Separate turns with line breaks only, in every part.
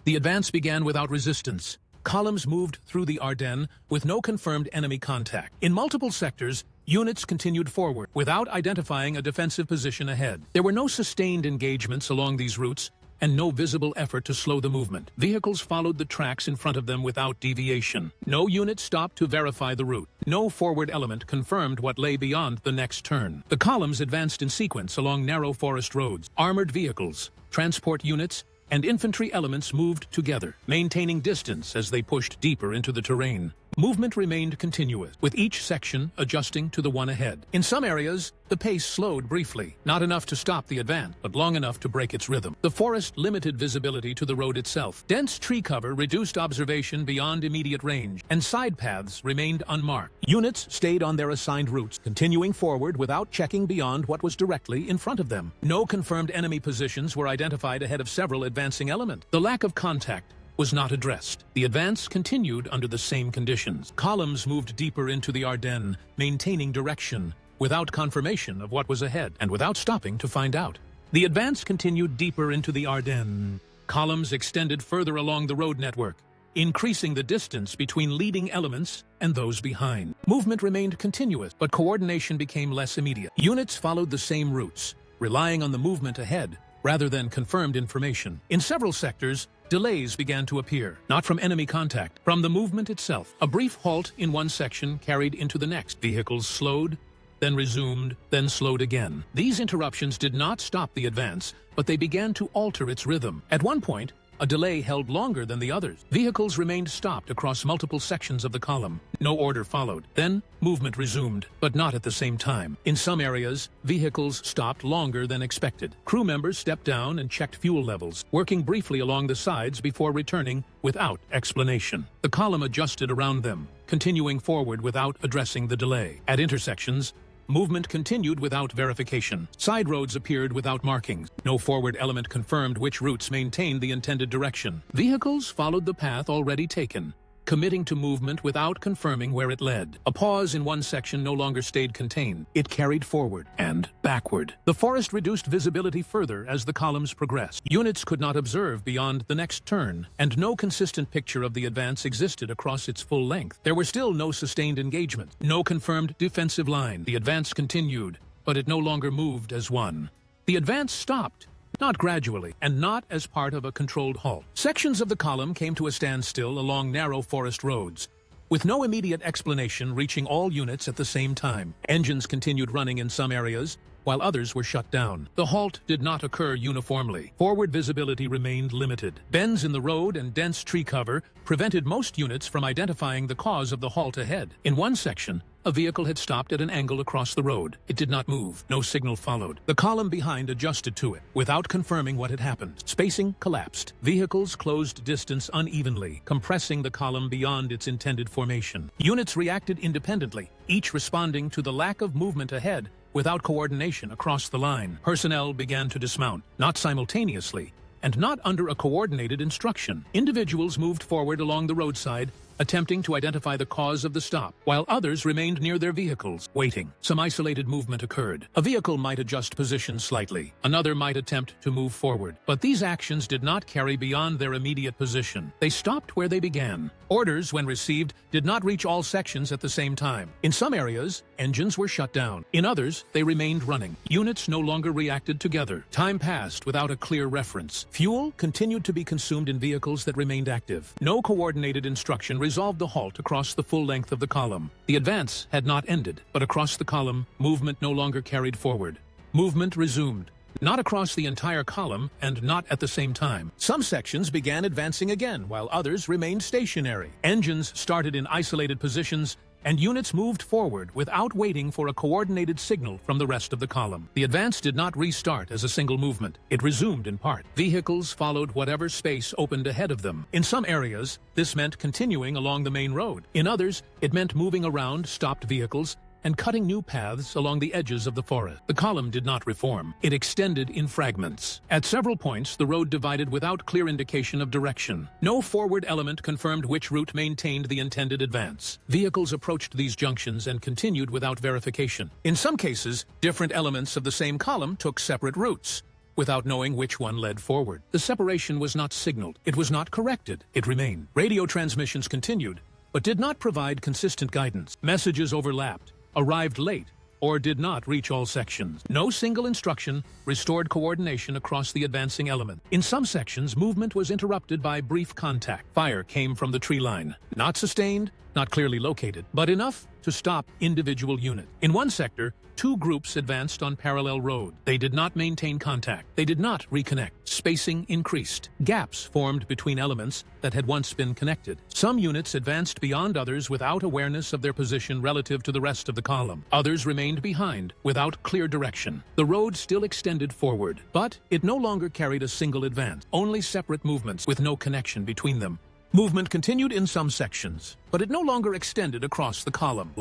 The advance began without resistance. Columns moved through the Ardennes with no confirmed enemy contact. In multiple sectors, units continued forward without identifying a defensive position ahead. There were no sustained engagements along these routes and no visible effort to slow the movement. Vehicles followed the tracks in front of them without deviation. No unit stopped to verify the route. No forward element confirmed what lay beyond the next turn. The columns advanced in sequence along narrow forest roads. Armored vehicles, transport units, and infantry elements moved together, maintaining distance as they pushed deeper into the terrain. Movement remained continuous, with each section adjusting to the one ahead. In some areas, the pace slowed briefly, not enough to stop the advance, but long enough to break its rhythm. The forest limited visibility to the road itself. Dense tree cover reduced observation beyond immediate range, and side paths remained unmarked. Units stayed on their assigned routes, continuing forward without checking beyond what was directly in front of them. No confirmed enemy positions were identified ahead of several advancing elements. The lack of contact was not addressed. The advance continued under the same conditions. Columns moved deeper into the Ardennes, maintaining direction, without confirmation of what was ahead, and without stopping to find out. The advance continued deeper into the Ardennes. Columns extended further along the road network, increasing the distance between leading elements and those behind. Movement remained continuous, but coordination became less immediate. Units followed the same routes, relying on the movement ahead rather than confirmed information. In several sectors, delays began to appear, not from enemy contact, from the movement itself. A brief halt in one section carried into the next. Vehicles slowed, then resumed, then slowed again. These interruptions did not stop the advance, but they began to alter its rhythm. At one point, a delay held longer than the others. Vehicles remained stopped across multiple sections of the column. No order followed. Then, movement resumed, but not at the same time. In some areas, vehicles stopped longer than expected. Crew members stepped down and checked fuel levels, working briefly along the sides before returning without explanation. The column adjusted around them, continuing forward without addressing the delay. At intersections, movement continued without verification. Side roads appeared without markings. No forward element confirmed which routes maintained the intended direction. Vehicles followed the path already taken, committing to movement without confirming where it led. A pause in one section no longer stayed contained. It carried forward and backward. The forest reduced visibility further as the columns progressed. Units could not observe beyond the next turn, and no consistent picture of the advance existed across its full length. There were still no sustained engagements, no confirmed defensive line. The advance continued, but it no longer moved as one. The advance stopped, not gradually, and not as part of a controlled halt. Sections of the column came to a standstill along narrow forest roads, with no immediate explanation reaching all units at the same time. Engines continued running in some areas, while others were shut down. The halt did not occur uniformly. Forward visibility remained limited. Bends in the road and dense tree cover prevented most units from identifying the cause of the halt ahead. In one section, a vehicle had stopped at an angle across the road. It did not move. No signal followed. The column behind adjusted to it, without confirming what had happened. Spacing collapsed. Vehicles closed distance unevenly, compressing the column beyond its intended formation. Units reacted independently, each responding to the lack of movement ahead without coordination across the line. Personnel began to dismount, not simultaneously, and not under a coordinated instruction. Individuals moved forward along the roadside, attempting to identify the cause of the stop, while others remained near their vehicles, waiting. Some isolated movement occurred. A vehicle might adjust position slightly. Another might attempt to move forward. But these actions did not carry beyond their immediate position. They stopped where they began. Orders, when received, did not reach all sections at the same time. In some areas, engines were shut down. In others, they remained running. Units no longer reacted together. Time passed without a clear reference. Fuel continued to be consumed in vehicles that remained active. No coordinated instruction resolved the halt across the full length of the column. The advance had not ended, but across the column, movement no longer carried forward. Movement resumed, not across the entire column and not at the same time. Some sections began advancing again, while others remained stationary. Engines started in isolated positions, and units moved forward without waiting for a coordinated signal from the rest of the column. The advance did not restart as a single movement. It resumed in part. Vehicles followed whatever space opened ahead of them. In some areas, this meant continuing along the main road. In others, it meant moving around stopped vehicles and cutting new paths along the edges of the forest. The column did not reform. It extended in fragments. At several points, the road divided without clear indication of direction. No forward element confirmed which route maintained the intended advance. Vehicles approached these junctions and continued without verification. In some cases, different elements of the same column took separate routes, without knowing which one led forward. The separation was not signaled. It was not corrected. It remained. Radio transmissions continued, but did not provide consistent guidance. Messages overlapped, arrived late, or did not reach all sections. No single instruction restored coordination across the advancing element. In some sections, movement was interrupted by brief contact. Fire came from the tree line. Not sustained, not clearly located, but enough to stop individual units. In one sector, two groups advanced on parallel road. They did not maintain contact. They did not reconnect. Spacing increased. Gaps formed between elements that had once been connected. Some units advanced beyond others without awareness of their position relative to the rest of the column. Others remained behind, without clear direction. The road still extended forward, but it no longer carried a single advance, only separate movements with no connection between them. Movement continued in some sections, but it no longer extended across the column.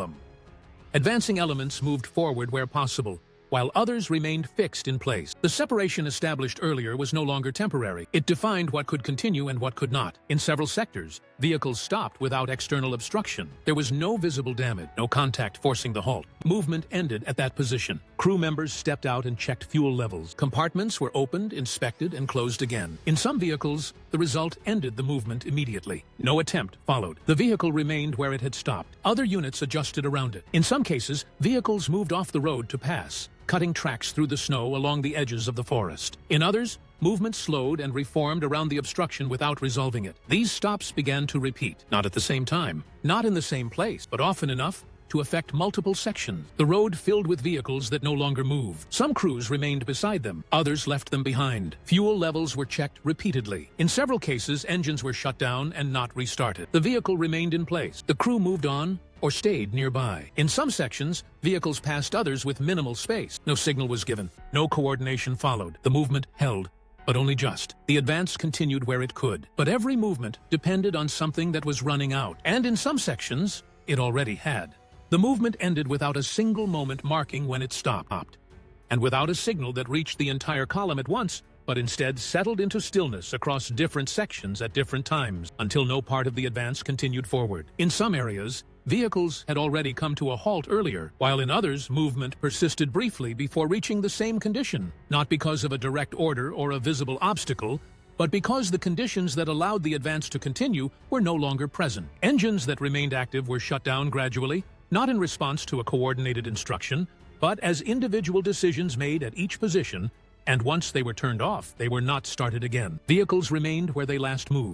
Advancing elements moved forward where possible, while others remained fixed in place. The separation established earlier was no longer temporary. It defined what could continue and what could not. In several sectors, vehicles stopped without external obstruction. There was no visible damage, no contact forcing the halt. Movement ended at that position. Crew members stepped out and checked fuel levels. Compartments were opened, inspected, and closed again. In some vehicles, the result ended the movement immediately. No attempt followed. The vehicle remained where it had stopped. Other units adjusted around it. In some cases, vehicles moved off the road to pass, cutting tracks through the snow along the edges of the forest. In others, movement slowed and reformed around the obstruction without resolving it. These stops began to repeat, not at the same time, not in the same place, but often enough to affect multiple sections. The road filled with vehicles that no longer moved. Some crews remained beside them, others left them behind. Fuel levels were checked repeatedly. In several cases, engines were shut down and not restarted. The vehicle remained in place. The crew moved on or stayed nearby. In some sections, vehicles passed others with minimal space. No signal was given. No coordination followed. The movement held, but only just. The advance continued where it could, but every movement depended on something that was running out, and in some sections, it already had. The movement ended without a single moment marking when it stopped, and without a signal that reached the entire column at once, but instead settled into stillness across different sections at different times, until no part of the advance continued forward. In some areas, vehicles had already come to a halt earlier, while in others, movement persisted briefly before reaching the same condition, not because of a direct order or a visible obstacle, but because the conditions that allowed the advance to continue were no longer present. Engines that remained active were shut down gradually, not in response to a coordinated instruction, but as individual decisions made at each position, and once they were turned off, they were not started again. Vehicles remained where they last moved.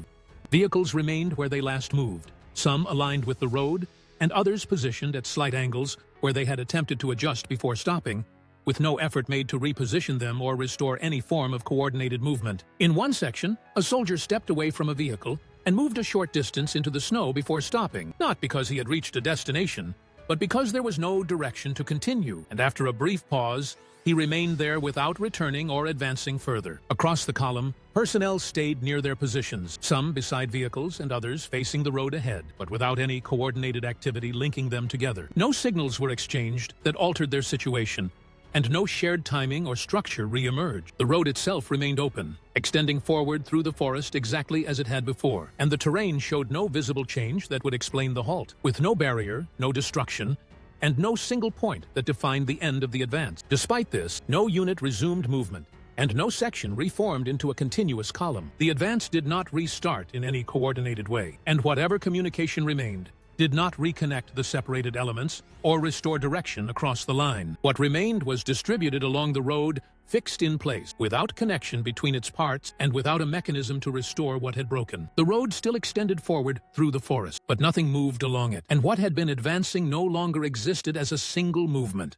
Some aligned with the road, and others positioned at slight angles where they had attempted to adjust before stopping, with no effort made to reposition them or restore any form of coordinated movement. In one section, a soldier stepped away from a vehicle and moved a short distance into the snow before stopping, not because he had reached a destination, but because there was no direction to continue, and after a brief pause, he remained there without returning or advancing further. Across the column, personnel stayed near their positions, some beside vehicles and others facing the road ahead, but without any coordinated activity linking them together. No signals were exchanged that altered their situation, and no shared timing or structure re-emerged. The road itself remained open, extending forward through the forest exactly as it had before, and the terrain showed no visible change that would explain the halt, with no barrier, no destruction, and no single point that defined the end of the advance. Despite this, no unit resumed movement, and no section reformed into a continuous column. The advance did not restart in any coordinated way, and whatever communication remained did not reconnect the separated elements or restore direction across the line. What remained was distributed along the road, fixed in place, without connection between its parts and without a mechanism to restore what had broken. The road still extended forward through the forest, but nothing moved along it, and what had been advancing no longer existed as a single movement.